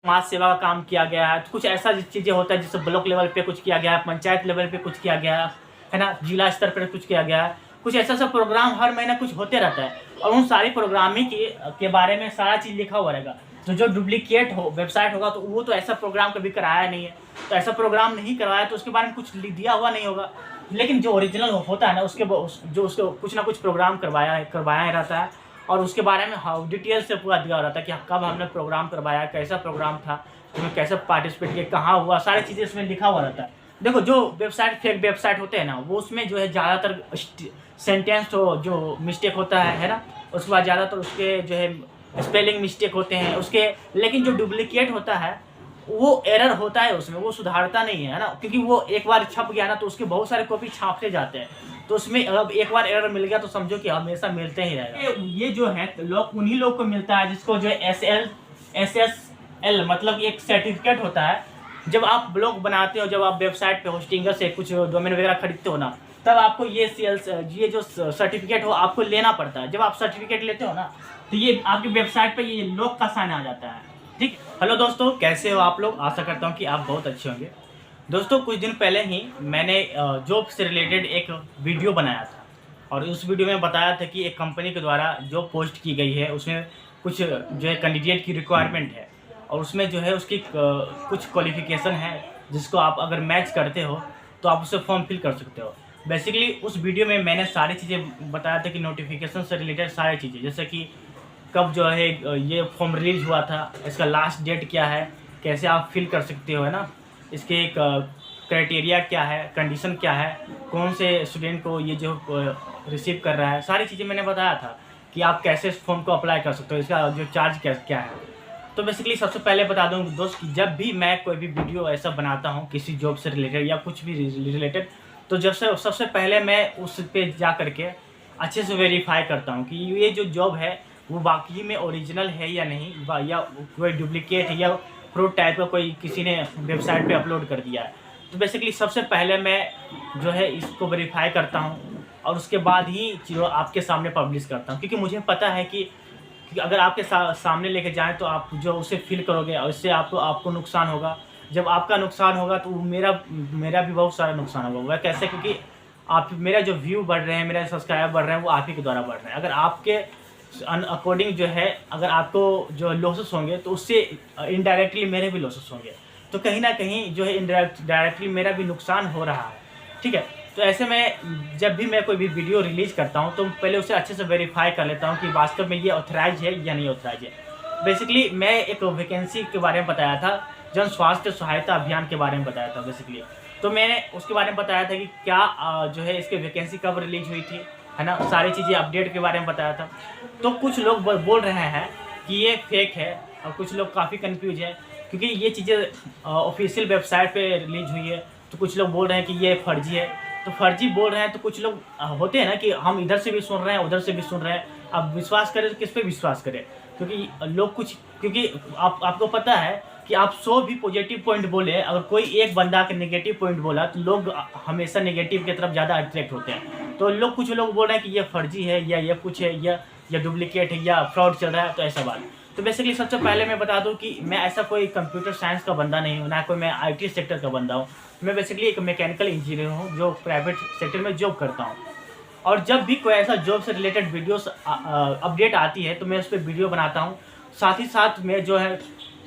समाज सेवा का काम किया गया है, कुछ ऐसा चीज़ें होता है जिससे ब्लॉक लेवल पे कुछ किया गया है, पंचायत लेवल पे कुछ किया गया है ना, जिला स्तर पर कुछ किया गया है, कुछ ऐसा सब प्रोग्राम हर महीने कुछ होते रहता है और उन सारी प्रोग्रामिंग के बारे में सारा चीज़ लिखा हुआ रहेगा। तो जो डुप्लीकेट वेबसाइट होगा तो वो तो ऐसा प्रोग्राम कभी कराया नहीं है, तो ऐसा प्रोग्राम नहीं करवाया तो उसके बारे में कुछ दिया हुआ नहीं होगा। लेकिन जो ओरिजिनल होता है ना उसको कुछ ना कुछ प्रोग्राम करवाया रहता है और उसके बारे में डिटेल से पूरा दिया रहता है कि कब हमने प्रोग्राम करवाया, कैसा प्रोग्राम था, उसमें कैसे पार्टिसिपेट किया, कहाँ हुआ, सारी चीज़ें इसमें लिखा हुआ रहता है। देखो जो वेबसाइट फेक वेबसाइट होते हैं ना वो उसमें जो है ज़्यादातर सेंटेंस जो मिस्टेक होता है ना, उसके बाद ज़्यादातर उसके जो है स्पेलिंग मिस्टेक होते हैं उसके। लेकिन जो डुप्लीकेट होता है वो एरर होता है उसमें, वो सुधारता नहीं है ना, क्योंकि वो एक बार छप गया ना तो उसके बहुत सारे कॉपी छापते जाते हैं, तो उसमें अब एक बार एरर मिल गया तो समझो कि हमेशा मिलते ही रहेगा। ये जो है लोग उन्हीं लोग को मिलता है जिसको जो है SSL मतलब एक सर्टिफिकेट होता है। जब आप ब्लॉग बनाते हो, जब आप वेबसाइट पे होस्टिंगर से कुछ डोमेन वगैरह खरीदते हो ना, तब आपको ये जो सर्टिफिकेट हो आपको लेना पड़ता है। जब आप सर्टिफिकेट लेते हो ना तो ये आपकी वेबसाइट पे ये लॉक का साइन आ जाता है। ठीक। हेलो दोस्तों, कैसे हो आप लोग? आशा करता हूँ कि आप बहुत अच्छे होंगे। दोस्तों कुछ दिन पहले ही मैंने जॉब से रिलेटेड एक वीडियो बनाया था और उस वीडियो में बताया था कि एक कंपनी के द्वारा जॉब पोस्ट की गई है, उसमें कुछ जो है कैंडिडेट की रिक्वायरमेंट है और उसमें जो है उसकी कुछ क्वालिफ़िकेशन है जिसको आप अगर मैच करते हो तो आप उसे फॉर्म फिल कर सकते हो। बेसिकली उस वीडियो में मैंने सारी चीज़ें बताया था कि नोटिफिकेशन से रिलेटेड सारी चीज़ें, जैसे कि कब जो है ये फॉर्म रिलीज हुआ था, इसका लास्ट डेट क्या है, कैसे आप फिल कर सकते हो, है ना, इसके एक क्राइटेरिया क्या है, कंडीशन क्या है, कौन से स्टूडेंट को ये जो रिसीव कर रहा है, सारी चीज़ें मैंने बताया था कि आप कैसे इस फॉर्म को अप्लाई कर सकते हो, इसका जो चार्ज क्या है। तो बेसिकली सबसे पहले बता दूँ दोस्त कि जब भी मैं कोई भी वीडियो ऐसा बनाता हूँ किसी जॉब से रिलेटेड या कुछ भी रिलेटेड, तो सबसे पहले मैं उस पर जा करके अच्छे से वेरीफाई करता हूँ कि ये जो जॉब है वो वाकई में ओरिजिनल है या नहीं, या कोई डुप्लीकेट है या फ्रॉड टाइप का कोई किसी ने वेबसाइट पे अपलोड कर दिया है। तो बेसिकली सबसे पहले मैं जो है इसको वेरीफाई करता हूँ और उसके बाद ही जो आपके सामने पब्लिश करता हूँ, क्योंकि मुझे पता है कि अगर आपके सामने लेके जाएँ तो आप जो उसे फिल करोगे और इससे आपको नुकसान होगा। जब आपका नुकसान होगा तो मेरा भी बहुत सारा नुकसान होगा। वह कैसे? क्योंकि आप मेरा जो व्यू बढ़ रहे हैं, मेरे सब्सक्राइबर बढ़ रहे हैं, वो आप ही के द्वारा बढ़ रहे हैं। अगर आपके अकॉर्डिंग जो है अगर आपको जो लॉसेस होंगे तो उससे इनडायरेक्टली मेरे भी लॉसेस होंगे, तो कहीं ना कहीं जो है डायरेक्टली मेरा भी नुकसान हो रहा है। ठीक है, तो ऐसे में जब भी मैं कोई भी वीडियो रिलीज़ करता हूं तो पहले उसे अच्छे से वेरीफाई कर लेता हूं कि वास्तव में ये ऑथराइज है या नहीं ऑथराइज है। बेसिकली मैं एक वैकेंसी के बारे में बताया था, जन स्वास्थ्य सहायता अभियान के बारे में बताया था बेसिकली। तो मैंने उसके बारे में बताया था कि क्या जो है इसकी वैकेंसी कब रिलीज हुई थी, है ना, सारी चीज़ें अपडेट के बारे में बताया था। तो कुछ लोग बोल रहे हैं कि ये फेक है और कुछ लोग काफ़ी कंफ्यूज हैं क्योंकि ये चीज़ें ऑफिशियल वेबसाइट पे रिलीज हुई है, तो कुछ लोग बोल रहे हैं कि ये फर्जी है। तो फर्जी बोल रहे हैं तो कुछ लोग होते हैं ना कि हम इधर से भी सुन रहे हैं उधर से भी सुन रहे हैं, अब विश्वास करें तो किस पे विश्वास करें? क्योंकि लोग क्योंकि आपको पता है कि आप 100 भी पॉजिटिव पॉइंट बोले, अगर कोई एक बंदा के नेगेटिव पॉइंट बोला तो लोग हमेशा नेगेटिव की तरफ ज़्यादा अट्रैक्ट होते हैं। तो कुछ लोग बोल रहे हैं कि ये फर्जी है या ये कुछ है या डुप्लीकेट है या फ्रॉड चल रहा है, तो ऐसा बात। तो बेसिकली सबसे पहले मैं बता दूं कि मैं ऐसा कोई कंप्यूटर साइंस का बंदा नहीं हूं, ना कोई मैं IT सेक्टर का बंदा हूं। मैं बेसिकली एक मैकेनिकल इंजीनियर हूं जो प्राइवेट सेक्टर में जॉब करता हूं। और जब भी कोई ऐसा जॉब से रिलेटेड वीडियोस अपडेट आती है तो मैं उस पर वीडियो बनाता हूं। साथ ही साथ मैं जो है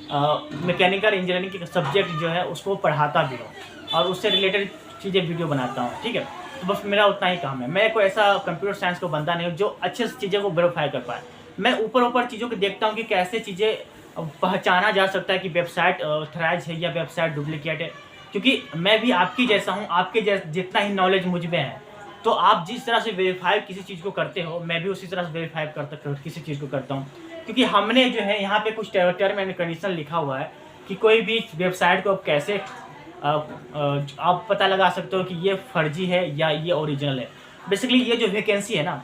मैकेनिकल इंजीनियरिंग के सब्जेक्ट जो है उसको पढ़ाता भी हूँ और उससे रिलेटेड चीज़ें वीडियो बनाता हूँ। ठीक है, तो बस मेरा उतना ही काम है। मैं कोई ऐसा कंप्यूटर साइंस का बंदा नहीं हूँ जो अच्छे से चीज़ों को वेरीफाई कर पाए। मैं ऊपर चीज़ों को देखता हूँ कि कैसे चीज़ें पहचाना जा सकता है कि वेबसाइट ऑथराइज है या वेबसाइट डुप्लीकेट है, क्योंकि मैं भी आपकी जैसा हूँ, आपके जितना ही नॉलेज मुझ में है। तो आप जिस तरह से वेरीफाई किसी चीज़ को करते हो मैं भी उसी तरह से वेरीफाई किसी चीज़ को करता हूँ, क्योंकि हमने जो है यहाँ पे कुछ टर्म एंड कंडीशन लिखा हुआ है कि कोई भी वेबसाइट को आप कैसे आप पता लगा सकते हो कि ये फर्जी है या ये ओरिजिनल है। बेसिकली ये जो वैकेंसी है ना,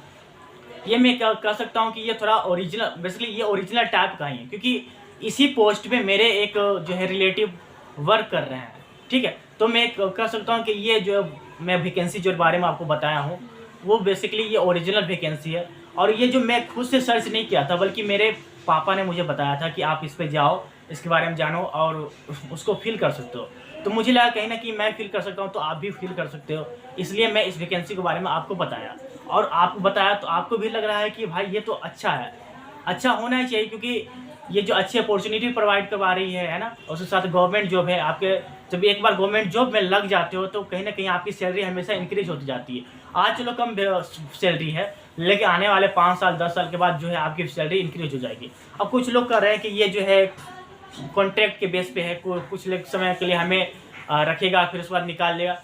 ये मैं कह सकता हूँ कि ये थोड़ा ओरिजिनल, बेसिकली ये ओरिजिनल टाइप का ही है, क्योंकि इसी पोस्ट पे मेरे एक जो है रिलेटिव वर्क कर रहे हैं। ठीक है, तो मैं कह सकता हूँ कि ये जो मैं वैकेंसी जो बारे में आपको बताया हूँ वो बेसिकली ये ओरिजिनल वैकेंसी है। और ये जो मैं खुद से सर्च नहीं किया था बल्कि मेरे पापा ने मुझे बताया था कि आप इस पे जाओ, इसके बारे में जानो और उसको फील कर सकते हो। तो मुझे लगा कहीं ना कहीं मैं फील कर सकता हूँ तो आप भी फील कर सकते हो, इसलिए मैं इस वैकेंसी के बारे में आपको बताया। और आपको बताया तो आपको भी लग रहा है कि भाई ये तो अच्छा है, अच्छा होना ही चाहिए, क्योंकि ये जो अच्छी अपॉर्चुनिटी प्रोवाइड करवा रही है ना, और उसके साथ गवर्नमेंट जॉब है। आपके जब एक बार गवर्नमेंट जॉब में लग जाते हो तो कहीं ना कहीं आपकी सैलरी हमेशा इंक्रीज होती जाती है। आज चलो कम सैलरी है, लेकिन आने वाले 5 साल 10 साल के बाद जो है आपकी सैलरी इंक्रीज हो जाएगी। अब कुछ लोग कह रहे हैं कि ये जो है कॉन्ट्रैक्ट के बेस पे है, कुछ समय के लिए हमें रखेगा फिर उसके बाद निकाल लेगा।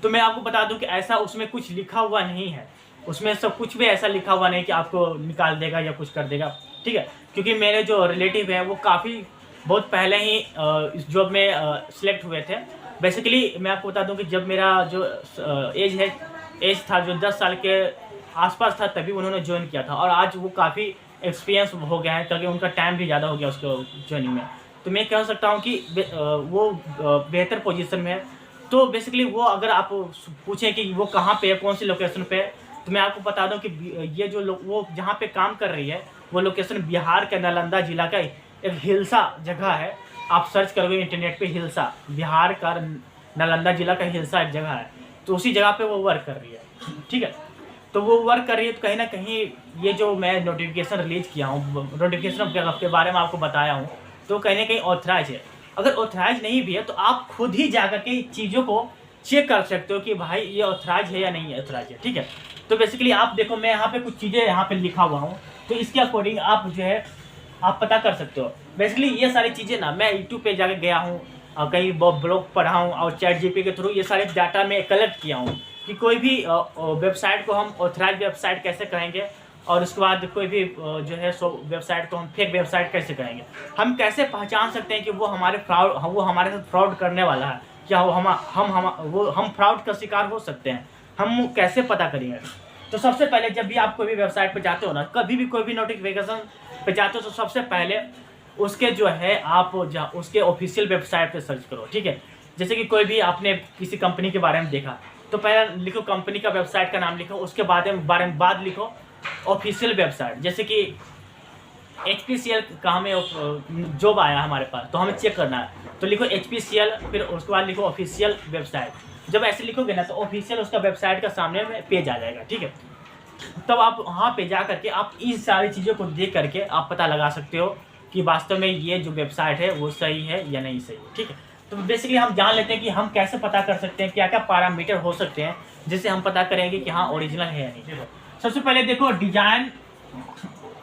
तो मैं आपको बता दूं कि ऐसा उसमें कुछ लिखा हुआ नहीं है, उसमें सब कुछ भी ऐसा लिखा हुआ नहीं कि आपको निकाल देगा या कुछ कर देगा, ठीक है। क्योंकि मेरे जो रिलेटिव है वो काफ़ी बहुत पहले ही इस जॉब में सिलेक्ट हुए थे। बेसिकली मैं आपको बता दूं कि जब मेरा जो एज था जो 10 साल के आसपास था तभी उन्होंने ज्वाइन किया था, और आज वो काफ़ी एक्सपीरियंस हो गया है क्योंकि उनका टाइम भी ज़्यादा हो गया उसको ज्वाइनिंग में। तो मैं कह सकता हूँ कि वो बेहतर पोजीशन में है। तो बेसिकली वो अगर आप पूछें कि वो कहाँ पे है, कौन सी लोकेशन पे है, तो मैं आपको बता दूं कि ये जो लोग वो जहाँ पे काम कर रही है वो लोकेशन बिहार के नालंदा जिला का एक हिलसा जगह है। आप सर्च करोगे इंटरनेट पे हिलसा, बिहार का नालंदा जिला का हिलसा एक जगह है, तो उसी जगह पे वो वर्क कर रही है, ठीक है। तो वो वर्क कर रही है, तो कहीं ना कहीं ये जो मैं नोटिफिकेशन रिलीज किया हूँ, नोटिफिकेशन के बारे में आपको बताया हूँ, तो कहीं ना कहीं ऑथराइज है। अगर ऑथराइज नहीं भी है तो आप खुद ही जाकर के चीज़ों को चेक कर सकते हो कि भाई ये ऑथराइज है या नहीं है ऑथराइज है, ठीक है। तो बेसिकली आप देखो, मैं यहाँ पे कुछ चीज़ें यहाँ पे लिखा हुआ हूँ, तो इसके अकॉर्डिंग आप जो है आप पता कर सकते हो। बेसिकली ये सारी चीज़ें ना मैं यूट्यूब पे जाके गया हूँ और कहीं ब्लॉग पढ़ा हूँ और चैट जीपीटी के थ्रू ये सारे डाटा मैं कलेक्ट किया हूँ कि कोई भी वेबसाइट को हम ऑथराइज वेबसाइट कैसे कहेंगे, और उसके बाद कोई भी जो है सो वेबसाइट को हम फेक वेबसाइट कैसे कहेंगे। हम कैसे पहचान सकते हैं कि वो हमारे साथ फ्रॉड करने वाला है, क्या हम फ्रॉड का शिकार हो सकते हैं, हम कैसे पता करेंगे। तो सबसे पहले जब भी आप कोई भी वेबसाइट पे जाते हो ना, कभी भी कोई भी नोटिफिकेशन पे जाते हो, तो सबसे पहले उसके जो है आप उसके ऑफिशियल वेबसाइट पे सर्च करो, ठीक है। जैसे कि कोई भी आपने किसी कंपनी के बारे में देखा तो पहले लिखो कंपनी का वेबसाइट का नाम लिखो, उसके बाद लिखो ऑफिशियल वेबसाइट। जैसे कि HPCL का हमें जॉब आया हमारे पास तो हमें चेक करना है, तो लिखो HPCL, फिर उसके बाद लिखो ऑफिशियल वेबसाइट। जब ऐसे लिखोगे ना तो ऑफिशियल उसका वेबसाइट का सामने में पेज आ जाएगा, ठीक है। तब आप वहाँ पे जा करके आप इन सारी चीज़ों को देख करके आप पता लगा सकते हो कि वास्तव में ये जो वेबसाइट है वो सही है या नहीं सही है, ठीक है। तो बेसिकली हम जान लेते हैं कि हम कैसे पता कर सकते हैं, क्या क्या पैरामीटर हो सकते हैं जिससे हम पता करेंगे कि हाँ ओरिजिनल है या नहीं। देखो सबसे पहले देखो डिजाइन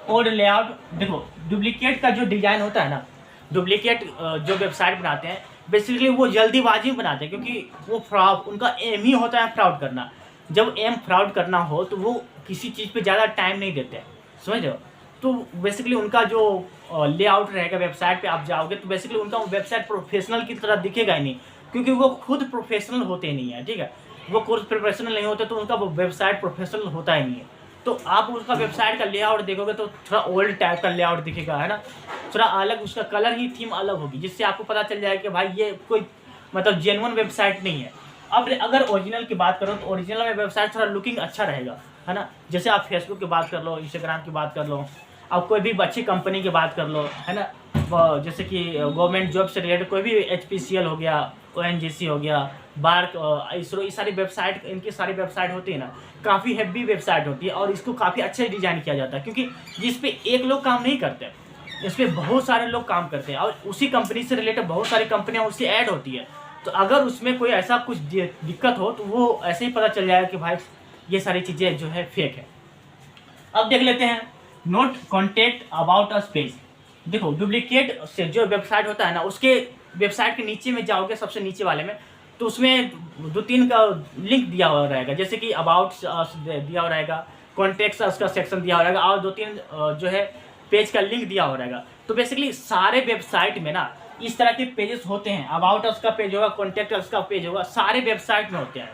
और लेआउट। देखो डुप्लीकेट का जो डिजाइन होता है ना, डुप्लीकेट जो वेबसाइट बनाते हैं बेसिकली वो जल्दीबाजी में बनाते हैं, क्योंकि वो फ्रॉड, उनका एम ही होता है फ्रॉड करना। जब एम फ्रॉड करना हो तो वो किसी चीज़ पे ज़्यादा टाइम नहीं देते हैं, समझ रहे हो। तो बेसिकली उनका जो लेआउट रहेगा वेबसाइट पे आप जाओगे तो बेसिकली उनका वेबसाइट प्रोफेशनल की तरह दिखेगा ही नहीं, क्योंकि वो खुद प्रोफेशनल होते नहीं है, ठीक है। वो खुद प्रोफेशनल नहीं होते तो उनका वो वेबसाइट प्रोफेशनल होता ही नहीं है। तो आप उसका वेबसाइट का लेआउट देखोगे तो थोड़ा ओल्ड टाइप का लेआउट दिखेगा, है ना, थोड़ा अलग, उसका कलर ही थीम अलग होगी, जिससे आपको पता चल जाएगा कि भाई ये कोई मतलब जेन्युइन वेबसाइट नहीं है। अब अगर ओरिजिनल की बात करो तो ओरिजिनल में वेबसाइट थोड़ा लुकिंग अच्छा रहेगा, है ना। जैसे आप फेसबुक की बात कर लो, इंस्टाग्राम की बात कर लो, आप कोई भी अच्छी कंपनी की बात कर लो, है ना, जैसे कि गवर्नमेंट जॉब से रिलेटेड कोई भी HPCL हो गया, ONGC हो गया, बार्क, इसरो, ये सारी वेबसाइट, इनकी सारी वेबसाइट होती है ना, काफ़ी हैवी वेबसाइट होती है और इसको काफ़ी अच्छे डिजाइन किया जाता है, क्योंकि जिस पे एक लोग काम नहीं करते, इस पर बहुत सारे लोग काम करते हैं और उसी कंपनी से रिलेटेड बहुत सारी कंपनियाँ उससे ऐड होती है। तो अगर उसमें कोई ऐसा कुछ दिक्कत हो तो वो ऐसे ही पता चल जाएगा कि भाई ये सारी चीज़ें जो है फेक है। अब देख लेते हैं note contact about us page. देखो डुप्लीकेट से जो वेबसाइट होता है ना, उसके वेबसाइट के नीचे में जाओगे सबसे नीचे वाले में, तो उसमें 2-3 का लिंक दिया हुआ रहेगा, जैसे कि अबाउट अस दिया हुआ रहेगा, कॉन्टेक्ट अस का सेक्शन दिया हुआ रहेगा और 2-3 जो है पेज का लिंक दिया हुआ रहेगा। तो बेसिकली सारे वेबसाइट में ना इस तरह के पेजेस होते हैं, अबाउट अस का पेज होगा, कॉन्टेक्ट अस का पेज होगा, सारे वेबसाइट में होते हैं,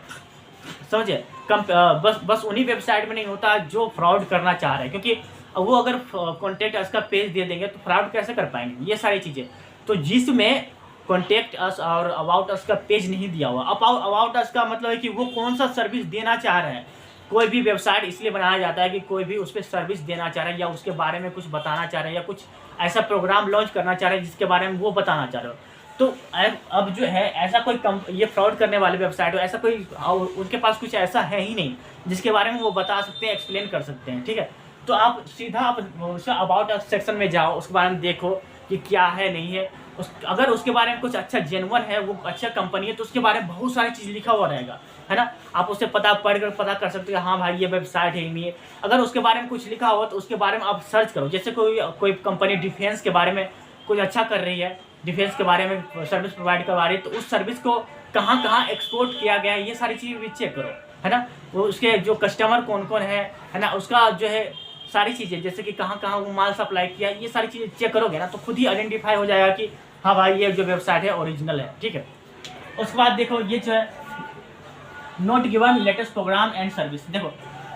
समझे। बस उन्हीं वेबसाइट में नहीं होता जो फ्रॉड करना चाह रहे हैं, क्योंकि वो अगर कॉन्टेक्ट अस का पेज दे देंगे तो फ्रॉड कैसे कर पाएंगे ये सारी चीज़ें। तो जिसमें कॉन्टेक्ट अस और अबाउट अस का पेज नहीं दिया हुआ, अबाउट अस का मतलब है कि वो कौन सा सर्विस देना चाह रहे हैं, कोई भी वेबसाइट इसलिए बनाया जाता है कि कोई भी उस पर सर्विस देना चाह रहा है या उसके बारे में कुछ बताना चाह रहे हैं या कुछ ऐसा प्रोग्राम लॉन्च करना चाह रहे हैं जिसके बारे में वो बताना चाह रहे हो। तो अब जो है ऐसा कोई ये फ्रॉड करने वाले वेबसाइट हो, ऐसा कोई उनके पास कुछ ऐसा है ही नहीं जिसके बारे में वो बता सकते हैं, एक्सप्लेन कर सकते हैं। ठीक है, तो आप सीधा आप अबाउट सेक्शन में जाओ, उसके बारे में देखो कि क्या है नहीं है। अगर उसके बारे में कुछ अच्छा जेन्युइन है, वो अच्छा कंपनी है, तो उसके बारे में बहुत सारी चीज़ लिखा हुआ रहेगा, है ना। आप उससे पढ़कर पता कर सकते हो हाँ भाई ये वेबसाइट है नहीं है। अगर उसके बारे में कुछ लिखा हुआ तो उसके बारे में आप सर्च करो। जैसे कोई कंपनी डिफेंस के बारे में कुछ अच्छा कर रही है, डिफेंस के बारे में सर्विस प्रोवाइड करवा रही है, तो उस सर्विस को कहाँ कहाँ एक्सपोर्ट किया गया है ये सारी चीज़ भी चेक करो, है ना। वो उसके जो कस्टमर कौन कौन है ना, उसका जो है सारी चीज़ें, जैसे कि कहाँ कहाँ वो माल सप्लाई किया, ये सारी चीज़ें चेक करोगे ना तो खुद ही आइडेंटिफाई हो जाएगा कि हाँ भाई ये जो वेबसाइट है ओरिजिनल है। ठीक है, उसके बाद देखो ये जो है note given latest program and service. देखो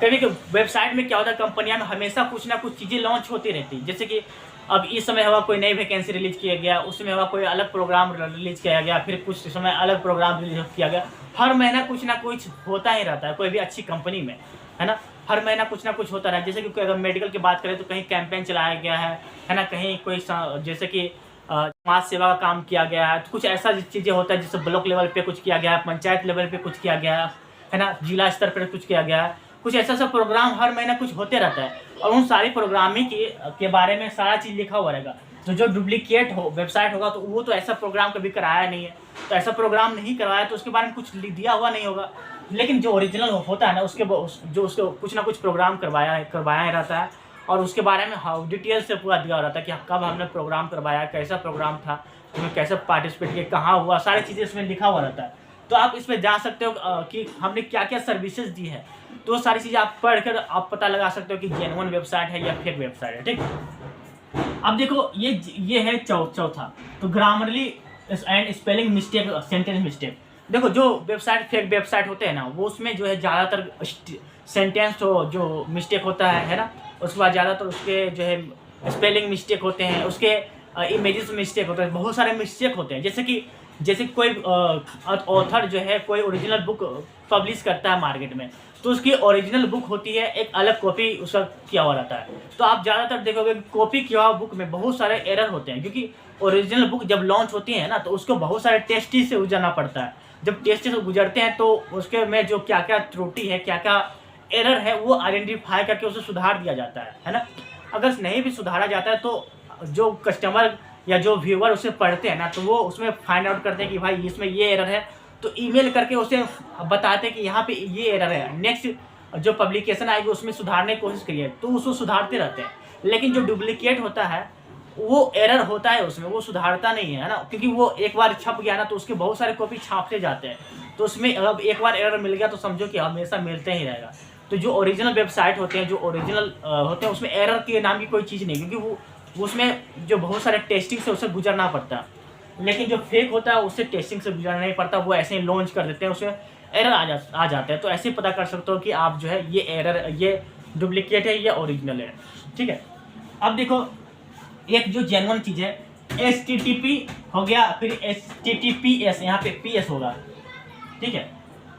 कभी वेबसाइट में क्या होता है, कंपनियां में हमेशा कुछ ना कुछ चीज़ें लॉन्च होती रहती है। जैसे कि अब इस समय हुआ कोई नई वैकेंसी रिलीज किया गया, उस समय हुआ कोई अलग प्रोग्राम रिलीज किया गया, फिर कुछ समय अलग प्रोग्राम रिलीज किया गया। हर महीना कुछ ना कुछ होता ही रहता है कोई भी अच्छी कंपनी में, है ना। हर महीना कुछ ना कुछ होता रहा है। जैसे कि अगर मेडिकल की बात करें तो कहीं कैंपेन चलाया गया है ना, कहीं कोई जैसे कि समाज सेवा का काम किया गया है, तो कुछ ऐसा चीज़ें होता है जिससे ब्लॉक लेवल पे कुछ किया गया है, पंचायत लेवल पे कुछ किया गया है ना, जिला स्तर पर कुछ किया गया है। कुछ ऐसा सब प्रोग्राम हर महीना कुछ होते रहता है और उन सारी प्रोग्रामिंग के बारे में सारा चीज़ लिखा हुआ रहेगा। तो जो डुप्लीकेट वेबसाइट होगा तो वो तो ऐसा प्रोग्राम कभी कराया नहीं है, तो ऐसा प्रोग्राम नहीं करवाया तो उसके बारे में कुछ दिया हुआ नहीं होगा। लेकिन जो ओरिजिनल होता है ना उसको कुछ ना कुछ प्रोग्राम करवाया रहता है और उसके बारे में डिटेल से पूरा दिया रहता है कि कब हमने प्रोग्राम करवाया, कैसा प्रोग्राम था, उसमें कैसे पार्टिसिपेट किया, कहाँ हुआ, सारी चीज़ें इसमें लिखा हुआ रहता है। तो आप इसमें जान सकते हो कि हमने क्या क्या सर्विसेज दी है, तो सारी चीज़ें आप पढ़कर आप पता लगा सकते हो कि जेन्युइन वेबसाइट है या फेक वेबसाइट है। ठीक, अब देखो ये है चौथा, तो Grammarly and spelling mistake, sentence mistake. देखो जो वेबसाइट फेक वेबसाइट होते हैं ना, वो उसमें जो है ज़्यादातर सेंटेंस जो मिस्टेक होता है ना, उसके बाद ज़्यादातर उसके जो है स्पेलिंग मिस्टेक होते हैं, उसके इमेजेस मिस्टेक होते हैं, बहुत सारे मिस्टेक होते हैं। जैसे कोई ऑथर जो है कोई ओरिजिनल बुक पब्लिश करता है मार्केट में, तो उसकी ओरिजिनल बुक होती है, एक अलग कॉपी उसका किया हुआ रहता है। तो आप ज़्यादातर देखोगे कॉपी किया हुआ बुक में बहुत सारे एरर होते हैं, क्योंकि ओरिजिनल बुक जब लॉन्च होती है ना तो उसको बहुत सारे टेस्टी से गुजरना पड़ता है। जब टेस्ट से गुजरते हैं तो उसके में जो क्या क्या त्रुटि है, क्या क्या एरर है, वो आइडेंटिफाई करके उसे सुधार दिया जाता है ना। अगर नहीं भी सुधारा जाता है तो जो कस्टमर या जो व्यूअर उसे पढ़ते हैं ना, तो वो उसमें फाइंड आउट करते हैं कि भाई इसमें ये एरर है, तो ईमेल करके उसे बताते हैं कि यहाँ पे ये एरर है, नेक्स्ट जो पब्लिकेशन आएगी उसमें सुधारने की कोशिश करिए, तो उसको सुधारते रहते हैं। लेकिन जो डुप्लीकेट होता है वो एरर होता है उसमें, वो सुधारता नहीं है ना, क्योंकि वो एक बार छप गया ना तो उसके बहुत सारे कॉपी छापते जाते हैं, तो उसमें अब एक बार एरर मिल गया तो समझो कि हमेशा मिलते ही रहेगा। तो जो ओरिजिनल वेबसाइट होते हैं, जो ओरिजिनल होते हैं, उसमें एरर के नाम की कोई चीज़ नहीं, क्योंकि वो उसमें जो बहुत सारे टेस्टिंग से उसे गुजरना पड़ता है। लेकिन जो फेक होता है उससे टेस्टिंग से गुजरना नहीं पड़ता, वो ऐसे ही लॉन्च कर देते हैं, उसमें एरर आ जाते हैं। तो ऐसे ही पता कर सकते हो कि आप जो है ये एरर, ये डुप्लीकेट है या ओरिजिनल है। ठीक है, अब देखो एक जो जेन्युइन चीज़ है HTTP हो गया, फिर HTTPS, यहाँ पे PS होगा। ठीक है,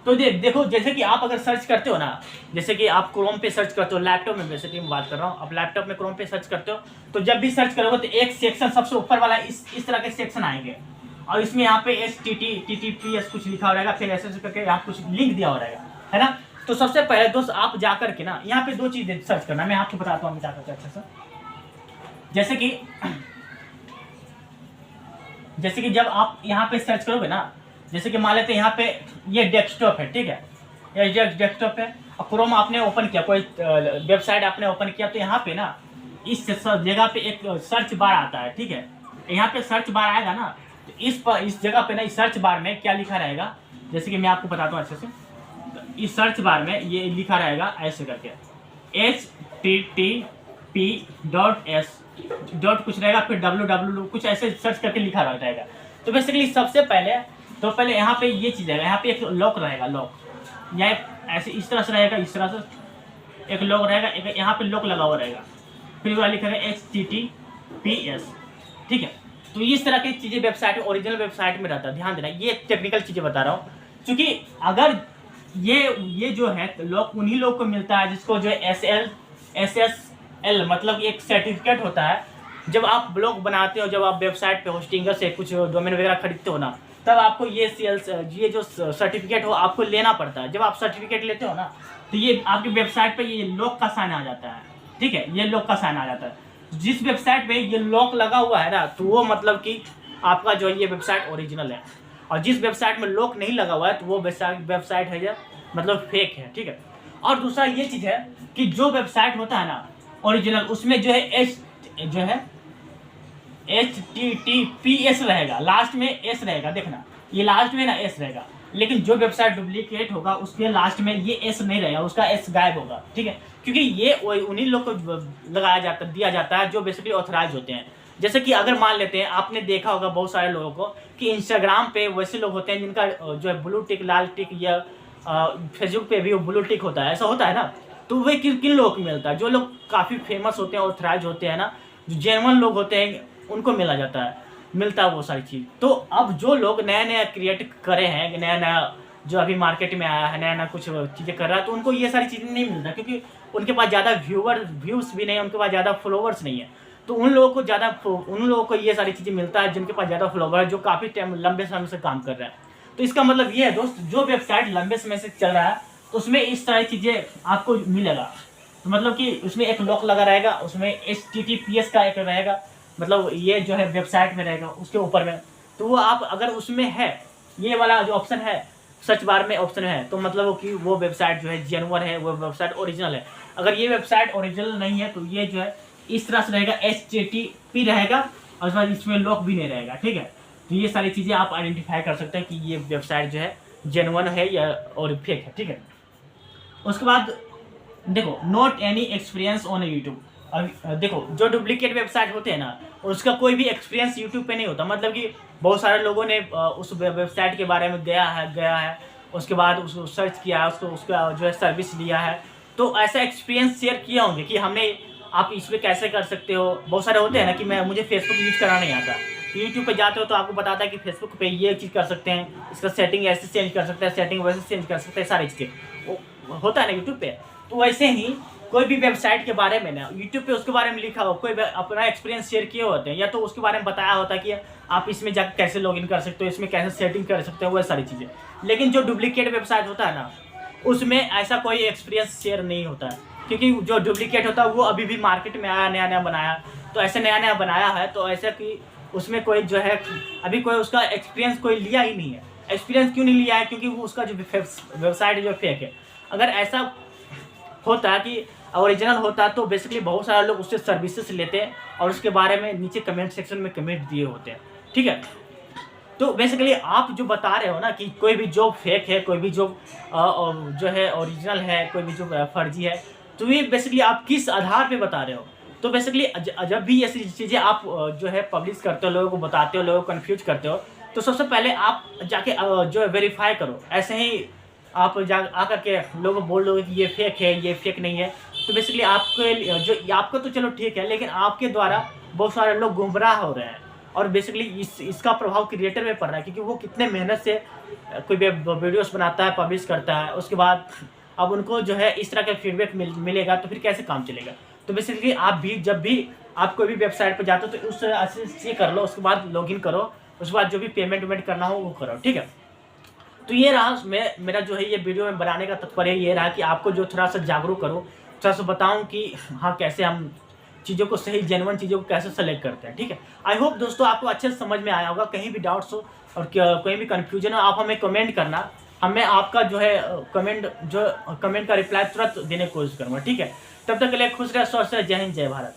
तो देखो जैसे कि आप अगर सर्च करते हो ना, जैसे कि आप क्रोम पे सर्च करते हो, लैपटॉप में बेसिकली मैं बात कर रहा हूँ, अब लैपटॉप में क्रोम पे सर्च करते हो तो जब भी सर्च करोगे तो एक सेक्शन सबसे ऊपर वाला इस तरह के सेक्शन आएंगे और इसमें यहाँ पे HTTPS कुछ लिखा हो रहेगा, फिर ऐसे करके यहाँ कुछ लिंक दिया हो रहेगा, है ना। तो सबसे पहले दोस्त आप जाकर के ना यहाँ पे दो चीज़ें सर्च करना, मैं आपको बताता हूँ जाकर के अच्छा सा। जैसे कि जब आप यहाँ पे सर्च करोगे ना, जैसे कि मान लेते हैं यहाँ पे ये डेस्कटॉप है, ठीक है, ये डेस्कटॉप है और क्रोम आपने ओपन किया, कोई वेबसाइट आपने ओपन किया, तो यहाँ पे ना इस जगह पे एक सर्च बार आता है। ठीक है, यहाँ पे सर्च बार आएगा ना, तो इस जगह पे ना इस सर्च बार में क्या लिखा रहेगा, जैसे कि मैं आपको बताता हूँ अच्छे से। तो इस सर्च बार में ये लिखा रहेगा ऐसे करके http.s डॉट कुछ रहेगा, फिर www कुछ ऐसे सर्च करके लिखा रहेगा। तो बेसिकली सबसे पहले यहाँ पे ये चीज़ रहेगा, यहाँ पे एक लॉक रहेगा, लॉक या ऐसे इस तरह से रहेगा, इस तरह से एक लॉक रहेगा, एक यहाँ पे लॉक लगा हुआ रहेगा, फिर वह लिखा है HTTPS। ठीक है, तो इस तरह की चीज़ें वेबसाइट ओरिजिनल वेबसाइट में रहता है, ध्यान देना, ये टेक्निकल चीज़ें बता रहा हूँ। क्योंकि अगर ये जो है लोग उन्हीं लोग को मिलता है जिसको जो है SSL मतलब एक सर्टिफिकेट होता है। जब आप ब्लॉग बनाते हो, जब आप वेबसाइट पे होस्टिंगर से कुछ डोमेन वगैरह खरीदते हो ना, तब आपको ये जो सर्टिफिकेट हो आपको लेना पड़ता है। जब आप सर्टिफिकेट लेते हो ना, तो ये आपकी वेबसाइट पे ये लॉक का साइन आ जाता है, ठीक है, ये लॉक का साइन आ जाता है। जिस वेबसाइट पे ये लॉक लगा हुआ है ना, तो वो मतलब कि आपका जो है ये वेबसाइट ओरिजिनल है। और जिस वेबसाइट में लॉक नहीं लगा हुआ है, तो वो वेबसाइट है ये मतलब फेक है, ठीक है। और दूसरा ये चीज़ है कि जो वेबसाइट होता है ना ओरिजिनल, उसमें जो है HTTPS रहेगा, लास्ट में S रहेगा, देखना ये लास्ट में ना S रहेगा। लेकिन जो वेबसाइट डुप्लीकेट होगा उसके लास्ट में ये S नहीं रहेगा, उसका S गायब होगा, ठीक है। क्योंकि ये उन्हीं लोग को दिया जाता है जो बेसिकली ऑथराइज होते हैं। जैसे कि अगर मान लेते हैं, आपने देखा होगा बहुत सारे लोगों को कि इंस्टाग्राम पे वैसे लोग होते हैं जिनका जो है ब्लू टिक, लाल टिक, या फेसबुक पे भी वो ब्लू टिक होता है, ऐसा होता है ना। तो वे किन लोगों को मिलता है? जो लोग काफ़ी फेमस होते हैं, ऑथराइज होते हैं ना, जो जेन्युइन लोग होते हैं, उनको मिलता है वो सारी चीज़। तो अब जो लोग नया क्रिएट करे हैं, नया जो अभी मार्केट में आया है, नया कुछ चीज़ें कर रहा है, तो उनको ये सारी चीज़ें नहीं मिलता, क्योंकि उनके पास ज़्यादा व्यूज़ भी नहीं है, उनके पास ज़्यादा फॉलोवर्स नहीं है। तो उन लोगों को ये सारी चीज़ें मिलता है जिनके पास ज़्यादा फॉलोवर है, जो काफ़ी टाइम लंबे समय से काम कर रहे हैं। तो इसका मतलब ये है दोस्त, जो वेबसाइट लंबे समय से चल रहा है तो उसमें इस तरह चीज़ें आपको मिलेगा। तो मतलब कि उसमें एक लॉक लगा रहेगा, उसमें HTTPS का एक रहेगा, मतलब ये जो है वेबसाइट में रहेगा उसके ऊपर में। तो वो आप अगर उसमें है, ये वाला जो ऑप्शन है, सर्च बार में ऑप्शन है, तो मतलब कि वो वेबसाइट जो है जेन्युइन है, वो वेबसाइट ओरिजिनल है। अगर ये वेबसाइट ओरिजिनल नहीं है, तो ये जो है इस तरह से रहेगा, HTTP रहेगा, और उसके बाद इसमें लॉक भी नहीं रहेगा, ठीक है। तो ये सारी चीज़ें आप आइडेंटिफाई कर सकते हैं कि ये वेबसाइट जो है जेन्युइन है या और फेक है, ठीक है। उसके बाद देखो, not any experience on YouTube. अब देखो, जो डुप्लीकेट वेबसाइट होते हैं ना, उसका कोई भी एक्सपीरियंस यूट्यूब पे नहीं होता। मतलब कि बहुत सारे लोगों ने उस वेबसाइट के बारे में गया है, उसके बाद उसको सर्च किया है, उसका जो है सर्विस लिया है, तो ऐसा एक्सपीरियंस शेयर किए होंगे कि हमने, आप इस पर कैसे कर सकते हो। बहुत सारे होते हैं ना कि मुझे फेसबुक यूज करना नहीं आता, यूट्यूब पे जाते हो तो आपको बताता है कि फेसबुक पे ये चीज़ कर सकते हैं, इसका सेटिंग ऐसे चेंज कर सकते हैं, सेटिंग वैसे चेंज कर सकते हैं, सारी चीज़ें होता है ना यूट्यूब पे। तो वैसे ही कोई भी वेबसाइट के बारे में ना यूट्यूब पे उसके बारे में लिखा हो, कोई अपना एक्सपीरियंस शेयर किए होते हैं, या तो उसके बारे में बताया होता है कि आप इसमें जाकर कैसे लॉगिन कर सकते हो, इसमें कैसे सेटिंग कर सकते हो, वह सारी चीज़ें। लेकिन जो डुप्लीकेट वेबसाइट होता है ना, उसमें ऐसा कोई एक्सपीरियंस शेयर नहीं होता है, क्योंकि जो डुप्लीकेट होता है वो अभी भी मार्केट में आया, नया बनाया। तो ऐसे नया बनाया है, तो ऐसा कि उसमें कोई जो है अभी कोई उसका एक्सपीरियंस कोई लिया ही नहीं है। एक्सपीरियंस क्यों नहीं लिया है? क्योंकि वो उसका जो वेबसाइट जो फेक है। अगर ऐसा होता कि ओरिजिनल होता तो बेसिकली बहुत सारे लोग उससे सर्विसेज लेते हैं और उसके बारे में नीचे कमेंट सेक्शन में कमेंट दिए होते हैं, ठीक है। तो बेसिकली आप जो बता रहे हो ना कि कोई भी जॉब फेक है, कोई भी जॉब जो है ओरिजिनल है, कोई भी जॉब फर्जी है, तो ये बेसिकली आप किस आधार पे बता रहे हो? तो बेसिकली जब भी ऐसी चीज़ें आप जो है पब्लिश करते हो, लोगों को बताते हो, लोगों को कन्फ्यूज करते हो, तो सबसे पहले आप जाके जो है वेरीफाई करो। ऐसे ही आप आकर के लोगों को बोल दो कि ये फेक है, ये फेक नहीं है, तो बेसिकली आपको तो चलो ठीक है, लेकिन आपके द्वारा बहुत सारे लोग गुमराह हो रहे हैं। और बेसिकली इसका प्रभाव क्रिएटर में पड़ रहा है, क्योंकि वो कितने मेहनत से कोई वीडियोस बनाता है, पब्लिश करता है, उसके बाद अब उनको जो है इस तरह का फीडबैक मिलेगा, तो फिर कैसे काम चलेगा। तो बेसिकली आप भी जब भी आप कोई भी वेबसाइट पर जाते हो तो उस से कर लो, उसके बाद लॉगिन करो, उसके बाद जो भी पेमेंट करना हो वो करो, ठीक है। तो ये रहा मेरा जो है ये वीडियो में बनाने का तात्पर्य ये रहा कि आपको जो थोड़ा सा जागरूक करो, थोड़ा सा बताऊं कि हाँ कैसे हम चीज़ों को सही जेन्युइन चीज़ों को कैसे सेलेक्ट करते हैं, ठीक है। आई होप दोस्तों आपको अच्छे से समझ में आया होगा। कहीं भी डाउट्स हो और कोई भी कन्फ्यूजन हो, आप हमें कमेंट करना, हमें आपका जो है कमेंट का रिप्लाई तुरंत देने की कोशिश करूँगा, ठीक है। तब तक के लिए खुश रहे, स्वस्थ रहे, जय हिंद, जय भारत।